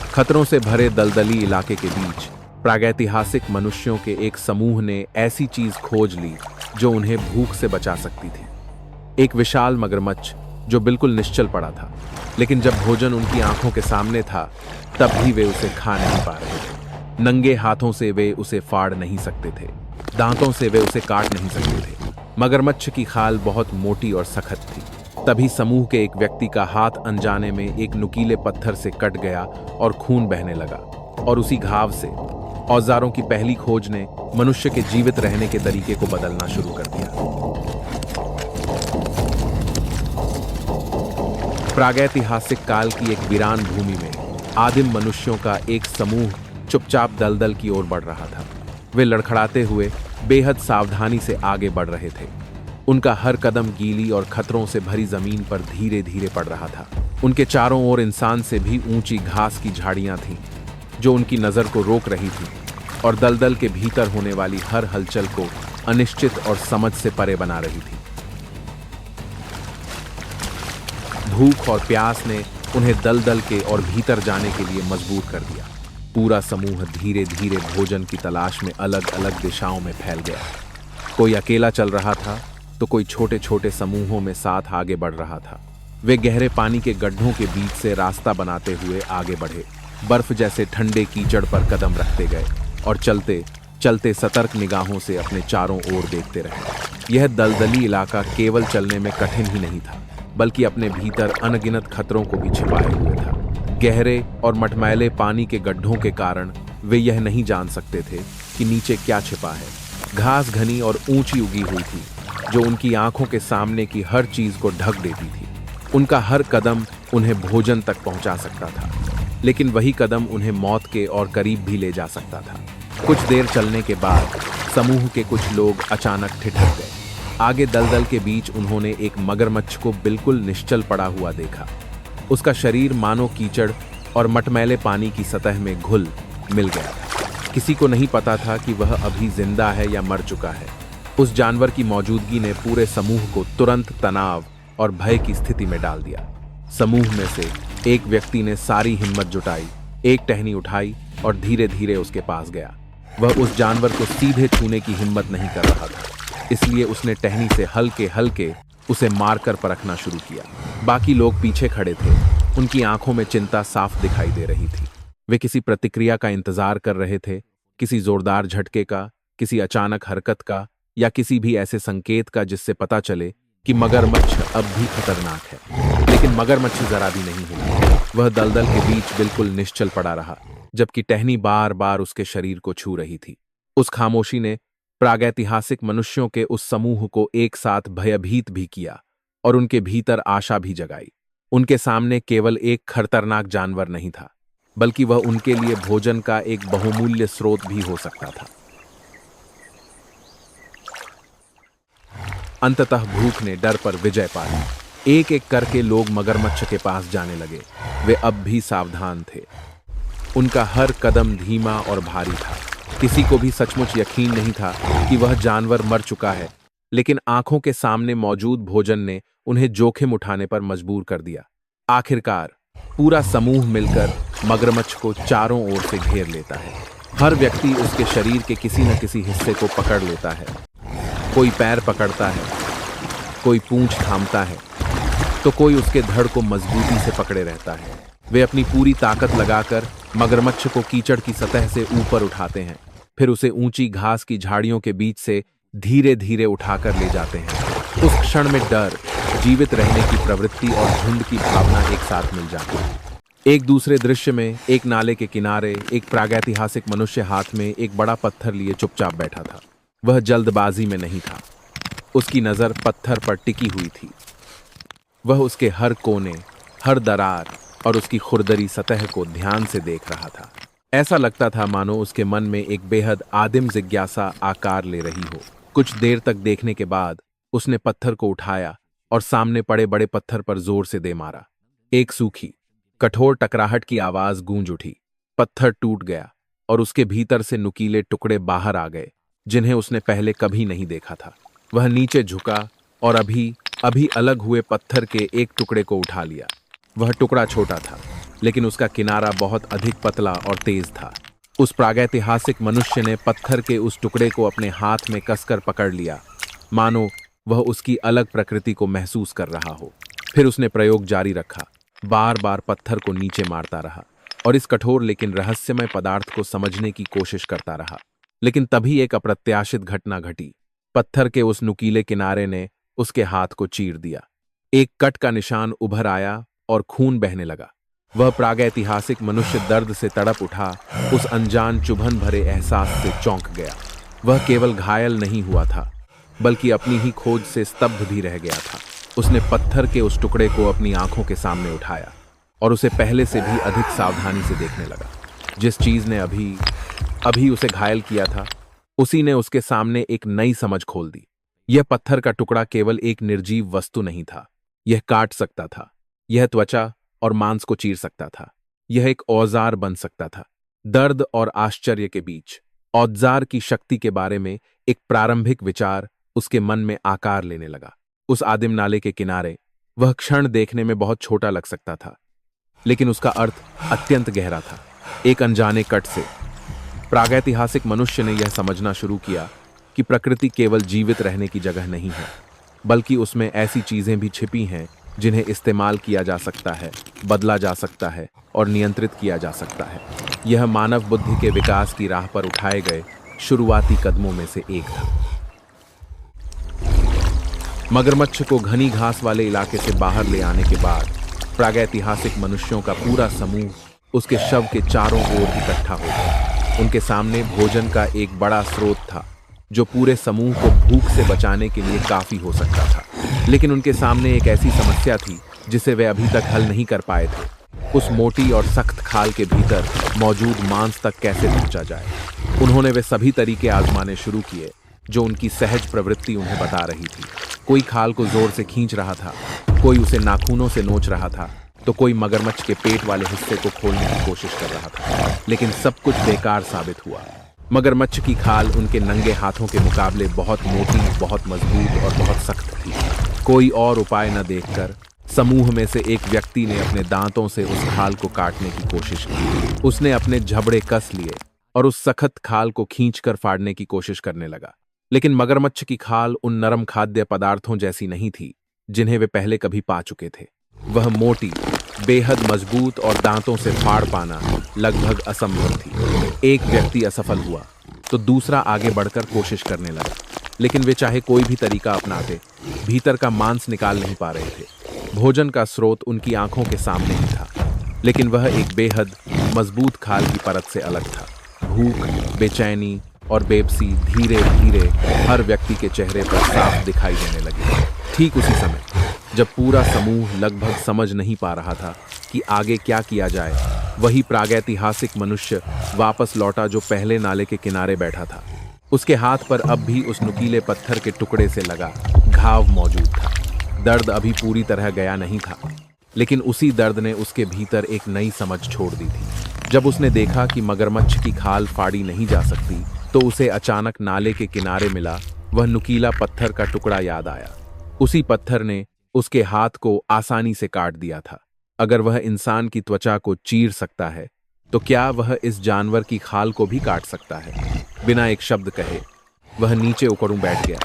खतरों से भरे दलदली इलाके के बीच प्रागैतिहासिक मनुष्यों के एक समूह ने ऐसी चीज खोज ली जो उन्हें भूख से बचा सकती थी। एक विशाल मगरमच्छ जो बिल्कुल निश्चल पड़ा था, लेकिन जब भोजन उनकी आंखों के सामने था तब भी वे उसे खा नहीं पा रहे थे। नंगे हाथों से वे उसे फाड़ नहीं सकते थे, दांतों से वे उसे काट नहीं सकते थे। मगरमच्छ की खाल बहुत मोटी और सख्त थी। तभी समूह के एक व्यक्ति का हाथ अनजाने में एक नुकीले पत्थर से कट गया और खून बहने लगा, और उसी घाव से औजारों की पहली खोज ने मनुष्य के जीवित रहने के तरीके को बदलना शुरू कर दिया। प्रागैतिहासिक काल की एक वीरान भूमि में आदिम मनुष्यों का एक समूह चुपचाप दलदल की ओर बढ़ रहा था। वे लड़खड़ाते हुए बेहद सावधानी से आगे बढ़ रहे थे। उनका हर कदम गीली और खतरों से भरी जमीन पर धीरे धीरे पड़ रहा था। उनके चारों ओर इंसान से भी ऊंची घास की झाड़ियां थीं, जो उनकी नजर को रोक रही थीं और दलदल के भीतर होने वाली हर हलचल को अनिश्चित और समझ से परे बना रही थी। भूख और प्यास ने उन्हें दलदल के और भीतर जाने के लिए मजबूर कर दिया। पूरा समूह धीरे धीरे भोजन की तलाश में अलग अलग दिशाओं में फैल गया। कोई अकेला चल रहा था तो कोई छोटे छोटे समूहों में साथ आगे बढ़ रहा था। वे गहरे पानी के गड्ढों के बीच से रास्ता बनाते हुए आगे बढ़े, बर्फ जैसे ठंडे कीचड़ पर कदम रखते गए और चलते चलते सतर्क निगाहों से अपने चारों ओर देखते रहे। यह दलदली इलाका केवल चलने में कठिन ही नहीं था, बल्कि अपने भीतर अनगिनत खतरों को भी छिपाए हुए था। गहरे और मटमैले पानी के गड्ढों के कारण वे यह नहीं जान सकते थे कि नीचे क्या छिपा है। घास घनी और ऊंची उगी हुई थी, जो उनकी आंखों के सामने की हर चीज को ढक देती थी। उनका हर कदम उन्हें भोजन तक पहुंचा सकता था, लेकिन वही कदम उन्हें मौत के और करीब भी ले जा सकता था। कुछ देर चलने के बाद समूह के कुछ लोग अचानक ठिठक गए। आगे दलदल के बीच उन्होंने एक मगरमच्छ को बिल्कुल निश्चल पड़ा हुआ देखा। उसका शरीर मानो कीचड़ और मटमैले पानी की सतह में घुल मिल गया था। किसी को नहीं पता था कि वह अभी जिंदा है या मर चुका है। उस जानवर की मौजूदगी ने पूरे समूह को तुरंत तनाव और भय की स्थिति में डाल दिया। समूह में से एक व्यक्ति ने सारी हिम्मत जुटाई, एक टहनी उठाई और धीरे धीरे उसके पास गया। वह उस जानवर को सीधे छूने की हिम्मत नहीं कर रहा था, इसलिए उसने टहनी से हल्के हल्के उसे मारकर परखना शुरू किया। बाकी लोग पीछे खड़े थे। उनकी आंखों में चिंता साफ दिखाई दे रही थी। वे किसी प्रतिक्रिया का इंतजार कर रहे थे, किसी जोरदार झटके का, किसी अचानक हरकत का, या किसी भी ऐसे संकेत का जिससे पता चले कि मगरमच्छ अब भी खतरनाक है। लेकिन मगरमच्छ जरा भी नहीं हिला। वह दलदल के बीच बिल्कुल निश्चल पड़ा रहा, जबकि टहनी बार बार उसके शरीर को छू रही थी। उस खामोशी ने प्रागैतिहासिक मनुष्यों के उस समूह को एक साथ भयभीत भी किया और उनके भीतर आशा भी जगाई। उनके सामने केवल एक खतरनाक जानवर नहीं था, बल्कि वह उनके लिए भोजन का एक बहुमूल्य स्रोत भी हो सकता था। अंततः भूख ने डर पर विजय पा ली। एक एक करके लोग मगरमच्छ के पास जाने लगे। वे अब भी सावधान थे। उनका हर कदम धीमा और भारी था। किसी को भी सचमुच यकीन नहीं था कि वह जानवर मर चुका है, लेकिन आंखों के सामने मौजूद भोजन ने उन्हें जोखिम उठाने पर मजबूर कर दिया। आखिरकार पूरा समूह मिलकर मगरमच्छ को चारों ओर से घेर लेता है। हर व्यक्ति उसके शरीर के किसी न किसी हिस्से को पकड़ लेता है। कोई पैर पकड़ता है, कोई पूंछ थामता है, तो कोई उसके धड़ को मजबूती से पकड़े रहता है। वे अपनी पूरी ताकत लगाकर मगरमच्छ को कीचड़ की सतह से ऊपर उठाते हैं, फिर उसे ऊंची घास की झाड़ियों के बीच से धीरे धीरे उठाकर ले जाते हैं। उस क्षण में डर, जीवित रहने की प्रवृत्ति और झुंड की भावना एक साथ मिल जाती है। एक दूसरे दृश्य में एक नाले के किनारे एक प्रागैतिहासिक मनुष्य हाथ में एक बड़ा पत्थर लिए चुपचाप बैठा था। वह जल्दबाजी में नहीं था। उसकी नजर पत्थर पर टिकी हुई थी। वह उसके हर कोने, हर दरार और उसकी खुरदरी सतह को ध्यान से देख रहा था। ऐसा लगता था मानो उसके मन में एक बेहद आदिम जिज्ञासा आकार ले रही हो। कुछ देर तक देखने के बाद उसने पत्थर को उठाया और सामने पड़े बड़े पत्थर पर जोर से दे मारा। एक सूखी, कठोर टकराहट की आवाज गूंज उठी। पत्थर टूट गया और उसके भीतर से नुकीले टुकड़े बाहर आ गए, जिन्हें उसने पहले कभी नहीं देखा था। वह नीचे झुका और अभी अलग हुए पत्थर के एक टुकड़े को उठा लिया। वह टुकड़ा छोटा था, लेकिन उसका किनारा बहुत अधिक पतला और तेज था। उस प्रागैतिहासिक मनुष्य ने पत्थर के उस टुकड़े को अपने हाथ में कसकर पकड़ लिया, मानो वह उसकी अलग प्रकृति को महसूस कर रहा हो। फिर उसने प्रयोग जारी रखा, बार बार पत्थर को नीचे मारता रहा और इस कठोर लेकिन रहस्यमय पदार्थ को समझने की कोशिश करता रहा। लेकिन तभी एक अप्रत्याशित घटना घटी। पत्थर के उस नुकीले किनारे ने उसके हाथ को चीर दिया। एक कट का निशान उभर आया और खून बहने लगा। वह प्रागैतिहासिक मनुष्य दर्द से तड़प उठा, उस अनजान चुभन भरे एहसास से चौंक गया। वह केवल घायल नहीं हुआ था, बल्कि अपनी ही खोज से स्तब्ध भी रह गया था। उसने पत्थर के उस टुकड़े को अपनी आंखों के सामने उठाया और उसे पहले से भी अधिक सावधानी से देखने लगा। जिस चीज ने अभी अभी उसे घायल किया था, उसी ने उसके सामने एक नई समझ खोल दी। यह पत्थर का टुकड़ा केवल एक निर्जीव वस्तु नहीं था। यह काट सकता था, यह त्वचा और मांस को चीर सकता था, यह एक औजार बन सकता था। दर्द और आश्चर्य के बीच औजार की शक्ति के बारे में एक प्रारंभिक विचार उसके मन में आकार लेने लगा। उस आदिम नाले के किनारे वह क्षण देखने में बहुत छोटा लग सकता था, लेकिन उसका अर्थ अत्यंत गहरा था। एक अनजाने कट से प्रागैतिहासिक मनुष्य ने यह समझना शुरू किया कि प्रकृति केवल जीवित रहने की जगह नहीं है, बल्कि उसमें ऐसी चीजें भी छिपी हैं जिन्हें इस्तेमाल किया जा सकता है, बदला जा सकता है और नियंत्रित किया जा सकता है। यह मानव बुद्धि के विकास की राह पर उठाए गए शुरुआती कदमों में से एक था। मगरमच्छ को घनी घास वाले इलाके से बाहर ले आने के बाद प्रागैतिहासिक मनुष्यों का पूरा समूह उसके शव के चारों ओर इकट्ठा हो गया। उनके सामने भोजन का एक बड़ा स्रोत था, जो पूरे समूह को भूख से बचाने के लिए काफी हो सकता था। लेकिन उनके सामने एक ऐसी समस्या थी जिसे वे अभी तक हल नहीं कर पाए थे। उस मोटी और सख्त खाल के भीतर मौजूद मांस तक कैसे पहुंचा जाए। उन्होंने वे सभी तरीके आजमाने शुरू किए जो उनकी सहज प्रवृत्ति उन्हें बता रही थी। कोई खाल को जोर से खींच रहा था, कोई उसे नाखूनों से नोच रहा था, तो कोई मगरमच्छ के पेट वाले हिस्से को खोलने की कोशिश कर रहा था। लेकिन सब कुछ बेकार साबित हुआ। मगरमच्छ की खाल उनके नंगे हाथों के मुकाबले बहुत मोटी, बहुत मजबूत और बहुत सख्त थी। कोई और उपाय न देखकर समूह में से एक व्यक्ति ने अपने दांतों से उस खाल को काटने की कोशिश की। उसने अपने झबड़े कस लिए और उस सख्त खाल को खींचकर फाड़ने की कोशिश करने लगा। लेकिन मगरमच्छ की खाल उन नरम खाद्य पदार्थों जैसी नहीं थी जिन्हें वे पहले कभी पा चुके थे। वह मोटी, बेहद मजबूत और दांतों से फाड़ पाना लगभग असंभव थी। एक व्यक्ति असफल हुआ तो दूसरा आगे बढ़कर कोशिश करने लगा, लेकिन वे चाहे कोई भी तरीका अपनाते, भीतर का मांस निकाल नहीं पा रहे थे। भोजन का स्रोत उनकी आंखों के सामने ही था, लेकिन वह एक बेहद मजबूत खाल की परत से अलग था। भूख, बेचैनी और बेबसी धीरे धीरे हर व्यक्ति के चेहरे पर साफ दिखाई देने लगी। ठीक उसी समय जब पूरा समूह लगभग समझ नहीं पा रहा था कि आगे क्या किया जाए, वही प्रागैतिहासिक मनुष्य वापस लौटा जो पहले नाले के किनारे बैठा था। उसके हाथ पर अब भी उस नुकीले पत्थर के टुकड़े से लगा घाव मौजूद था। दर्द अभी पूरी तरह गया नहीं था, लेकिन उसी दर्द ने उसके भीतर एक नई समझ छोड़ दी थी। जब उसने देखा कि मगरमच्छ की खाल फाड़ी नहीं जा सकती, तो उसे अचानक नाले के किनारे मिला वह नुकीला पत्थर का टुकड़ा याद आया। उसी पत्थर ने उसके हाथ को आसानी से काट दिया था। अगर वह इंसान की त्वचा को चीर सकता है, तो क्या वह इस जानवर की खाल को भी काट सकता है? बिना एक शब्द कहे वह नीचे उकड़ूं बैठ गया,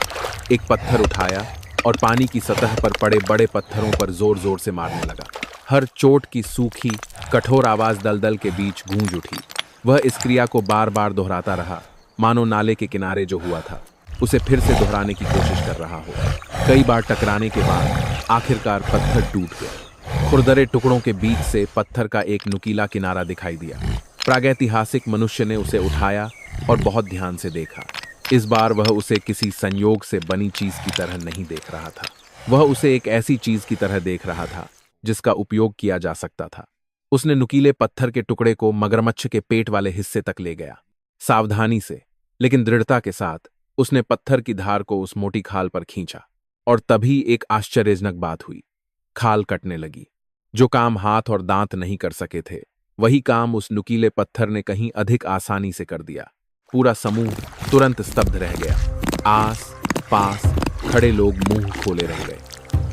एक पत्थर उठाया और पानी की सतह पर पड़े बड़े पत्थरों पर जोर जोर से मारने लगा। हर चोट की सूखी, कठोर आवाज दलदल के बीच गूंज उठी। वह इस क्रिया को बार बार दोहराता रहा, मानो नाले के किनारे जो हुआ था उसे फिर से दोहराने की कोशिश कर रहा हो। कई बार टकराने के बाद आखिरकार पत्थर टूट गया। खुरदरे टुकड़ों के बीच से पत्थर का एक नुकीला किनारा दिखाई दिया। प्रागैतिहासिक मनुष्य ने उसे उठाया और बहुत ध्यान से देखा। इस बार वह उसे किसी संयोग से बनी चीज की तरह नहीं देख रहा था। वह उसे एक ऐसी चीज की तरह देख रहा था जिसका उपयोग किया जा सकता था। उसने नुकीले पत्थर के टुकड़े को मगरमच्छ के पेट वाले हिस्से तक ले गया। सावधानी से लेकिन दृढ़ता के साथ उसने पत्थर की धार को उस मोटी खाल पर खींचा, और तभी एक आश्चर्यजनक बात हुई। खाल कटने लगी। जो काम हाथ और दांत नहीं कर सके थे, वही काम उस नुकीले पत्थर ने कहीं अधिक आसानी से कर दिया। पूरा समूह तुरंत स्तब्ध रह गया। आस पास खड़े लोग मुंह खोले रह गए।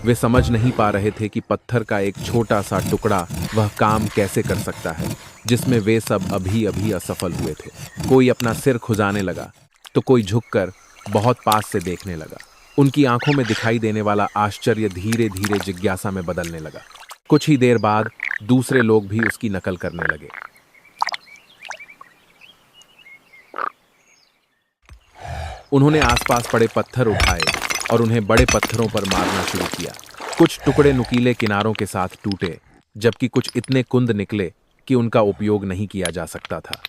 वे समझ नहीं पा रहे थे कि पत्थर का एक छोटा सा टुकड़ा वह काम कैसे कर सकता है जिसमें वे सब अभी अभी असफल हुए थे। कोई अपना सिर खुजाने लगा तो कोई झुककर बहुत पास से देखने लगा। उनकी आंखों में दिखाई देने वाला आश्चर्य धीरे धीरे जिज्ञासा में बदलने लगा। कुछ ही देर बाद दूसरे लोग भी उसकी नकल करने लगे। उन्होंने आसपास पड़े पत्थर उठाए और उन्हें बड़े पत्थरों पर मारना शुरू किया। कुछ टुकड़े नुकीले किनारों के साथ टूटे, जबकि कुछ इतने कुंद निकले कि उनका उपयोग नहीं किया जा सकता था।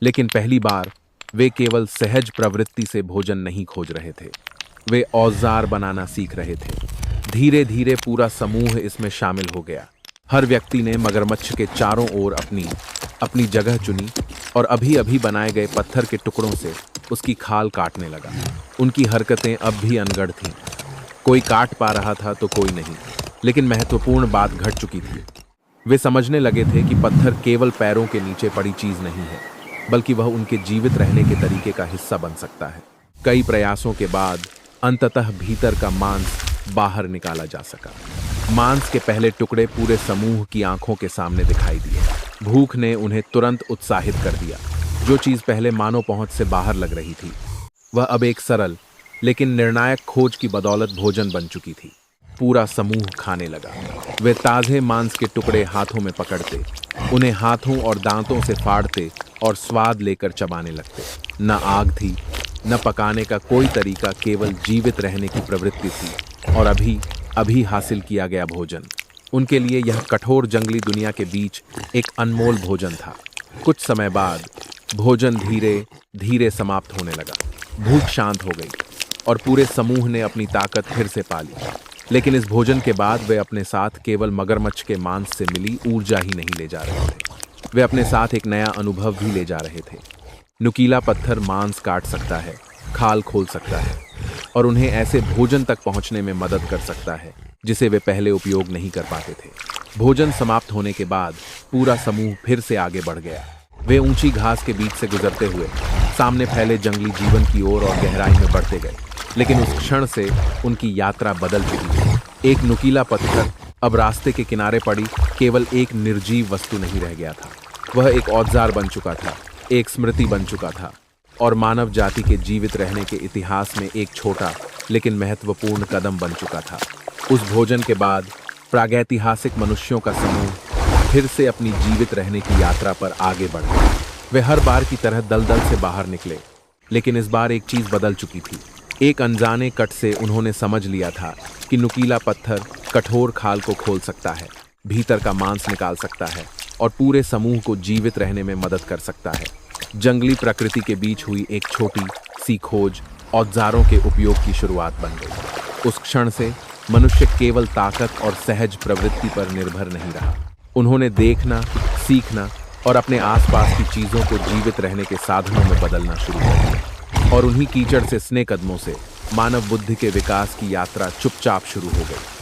लेकिन पहली बार वे केवल सहज प्रवृत्ति से भोजन नहीं खोज रहे थे, वे औजार बनाना सीख रहे थे। धीरे धीरे पूरा समूह इसमें शामिल हो गया। हर व्यक्ति ने मगरमच्छ के चारों ओर अपनी अपनी जगह चुनी और अभी अभी बनाए गए पत्थर के टुकड़ों से उसकी खाल काटने लगा। उनकी हरकतें अब भी अनगढ़ थीं। कोई काट पा रहा था तो कोई नहीं, लेकिन महत्वपूर्ण बात घट चुकी थी। वे समझने लगे थे कि पत्थर केवल पैरों के नीचे पड़ी चीज नहीं है, बल्कि वह उनके जीवित रहने के तरीके का हिस्सा बन सकता है। कई प्रयासों के बाद अंततः भीतर का मांस बाहर निकाला जा सका। मांस के पहले टुकड़े पूरे समूह की आंखों के सामने दिखाई दिए। भूख ने उन्हें तुरंत उत्साहित कर दिया। जो चीज पहले मानो पहुंच से बाहर लग रही थी, वह अब एक सरल लेकिन निर्णायक खोज की बदौलत भोजन बन चुकी थी। पूरा समूह खाने लगा। वे ताजे मांस के टुकड़े हाथों में पकड़ते, उन्हें हाथों और दांतों से फाड़ते और स्वाद लेकर चबाने लगते। न आग थी, न पकाने का कोई तरीका, केवल जीवित रहने की प्रवृत्ति थी और अभी अभी हासिल किया गया भोजन उनके लिए यह कठोर जंगली दुनिया के बीच एक अनमोल भोजन था। कुछ समय बाद भोजन धीरे धीरे समाप्त होने लगा। भूख शांत हो गई और पूरे समूह ने अपनी ताकत फिर से पा ली। लेकिन इस भोजन के बाद वे अपने साथ केवल मगरमच्छ के मांस से मिली ऊर्जा ही नहीं ले जा रहे थे, वे अपने साथ एक नया अनुभव भी ले जा रहे थे। नुकीला पत्थर मांस काट सकता है, खाल खोल सकता है और उन्हें ऐसे भोजन तक पहुंचने में मदद कर सकता है जिसे वे पहले उपयोग नहीं कर पाते थे। भोजन समाप्त होने के बाद पूरा समूह फिर से आगे बढ़ गया। वे ऊंची घास के बीच से गुजरते हुए सामने फैले जंगली जीवन की ओर और गहराई में बढ़ते गए। लेकिन उस क्षण से उनकी यात्रा बदल चुकी थी। एक नुकीला पत्थर अब रास्ते के किनारे पड़ी केवल एक निर्जीव वस्तु नहीं रह गया था, वह एक औजार बन चुका था, एक स्मृति बन चुका था और मानव जाति के जीवित रहने के इतिहास में एक छोटा लेकिन महत्वपूर्ण कदम बन चुका था। उस भोजन के बाद प्रागैतिहासिक मनुष्यों का समूह फिर से अपनी जीवित रहने की यात्रा पर आगे बढ़ गए। वे हर बार की तरह दलदल से बाहर निकले, लेकिन इस बार एक चीज बदल चुकी थी। एक अनजाने कट से उन्होंने समझ लिया था कि नुकीला पत्थर कठोर खाल को खोल सकता है, भीतर का मांस निकाल सकता है और पूरे समूह को जीवित रहने में मदद कर सकता है। जंगली प्रकृति के बीच हुई एक छोटी सी खोज औजारों के उपयोग की शुरुआत बन गई। उस क्षण से मनुष्य केवल ताकत और सहज प्रवृत्ति पर निर्भर नहीं रहा। उन्होंने देखना, सीखना और अपने आसपास की चीजों को जीवित रहने के साधनों में बदलना शुरू कर दिया और उन्हीं कीचड़ से स्नेह कदमों से मानव बुद्धि के विकास की यात्रा चुपचाप शुरू हो गई।